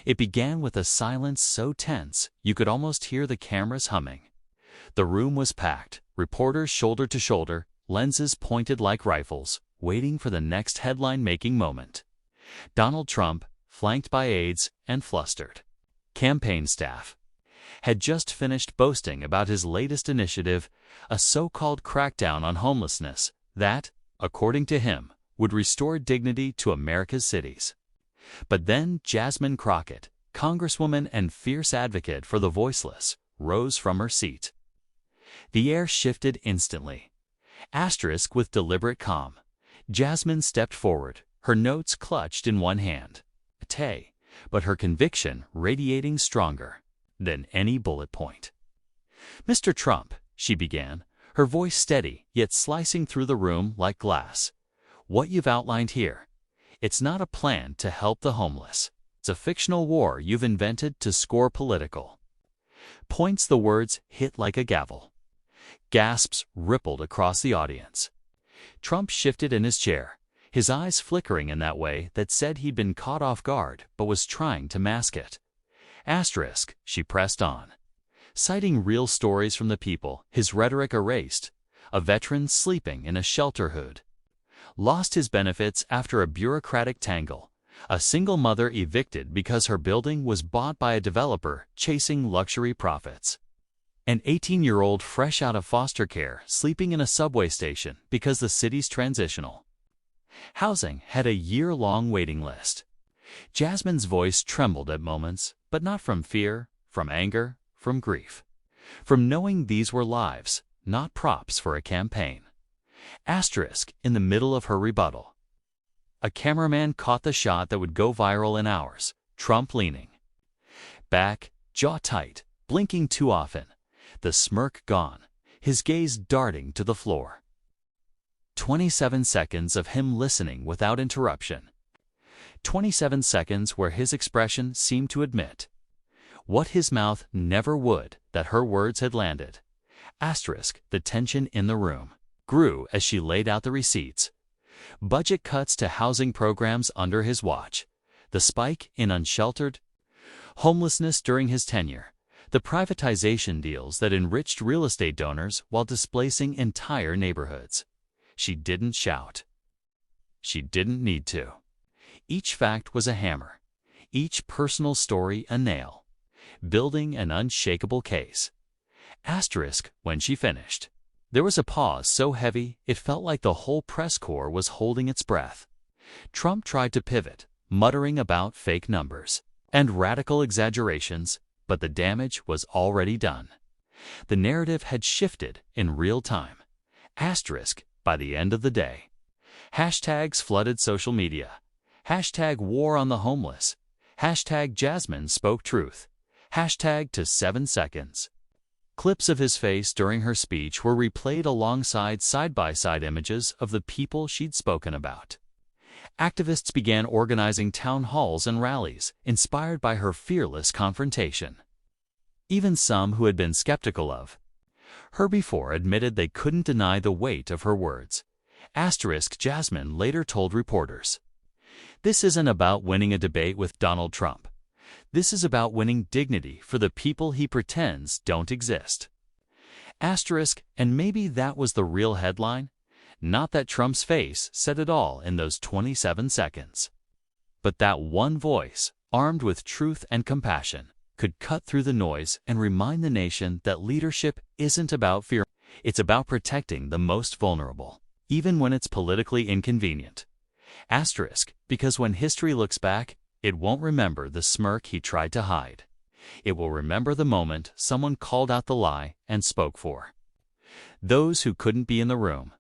It began with a silence so tense you could almost hear the cameras humming. The room was packed, reporters shoulder to shoulder, lenses pointed like rifles, waiting for the next headline-making moment. Donald Trump, flanked by aides and flustered campaign staff, had just finished boasting about his latest initiative, a so-called crackdown on homelessness that, according to him, would restore dignity to America's cities. But then Jasmine Crockett, Congresswoman and fierce advocate for the voiceless, rose from her seat. The air shifted instantly. Asterisk with deliberate calm. Jasmine stepped forward, her notes clutched in one hand. But her conviction radiating stronger than any bullet point. "Mr. Trump," she began, her voice steady yet slicing through the room like glass. "What you've outlined here, it's not a plan to help the homeless. It's a fictional war you've invented to score political points." The words hit like a gavel. Gasps rippled across the audience. Trump shifted in his chair, his eyes flickering in that way that said he'd been caught off guard but was trying to mask it. Asterisk, she pressed on. Citing real stories from the people, his rhetoric erased. A veteran sleeping in a shelter hood lost his benefits after a bureaucratic tangle. A single mother evicted because her building was bought by a developer chasing luxury profits. An 18-year-old fresh out of foster care sleeping in a subway station because the city's transitional housing had a year-long waiting list. Jasmine's voice trembled at moments, but not from fear, from anger, from grief. From knowing these were lives, not props for a campaign. Asterisk in the middle of her rebuttal. A cameraman caught the shot that would go viral in hours, Trump leaning back, jaw tight, blinking too often, the smirk gone, his gaze darting to the floor. 27 seconds of him listening without interruption. 27 seconds where his expression seemed to admit what his mouth never would, that her words had landed. Asterisk, the tension in the room grew as she laid out the receipts. Budget cuts to housing programs under his watch, the spike in unsheltered homelessness during his tenure, the privatization deals that enriched real estate donors while displacing entire neighborhoods. She didn't shout. She didn't need to. Each fact was a hammer, each personal story a nail, building an unshakable case. Asterisk when she finished. There was a pause so heavy it felt like the whole press corps was holding its breath. Trump tried to pivot, muttering about fake numbers and radical exaggerations, but the damage was already done. The narrative had shifted in real time. Asterisk by the end of the day. Hashtags flooded social media. Hashtag war on the homeless. Hashtag Jasmine spoke truth. Hashtag to 7 seconds. Clips of his face during her speech were replayed alongside side-by-side images of the people she'd spoken about. Activists began organizing town halls and rallies, inspired by her fearless confrontation. Even some who had been skeptical of her before admitted they couldn't deny the weight of her words. Asterisk Jasmine later told reporters, "This isn't about winning a debate with Donald Trump. This is about winning dignity for the people he pretends don't exist." Asterisk, and maybe that was the real headline. Not that Trump's face said it all in those 27 seconds. But that one voice, armed with truth and compassion, could cut through the noise and remind the nation that leadership isn't about fear. It's about protecting the most vulnerable, even when it's politically inconvenient. Asterisk, because when history looks back, it won't remember the smirk he tried to hide. It will remember the moment someone called out the lie and spoke for those who couldn't be in the room.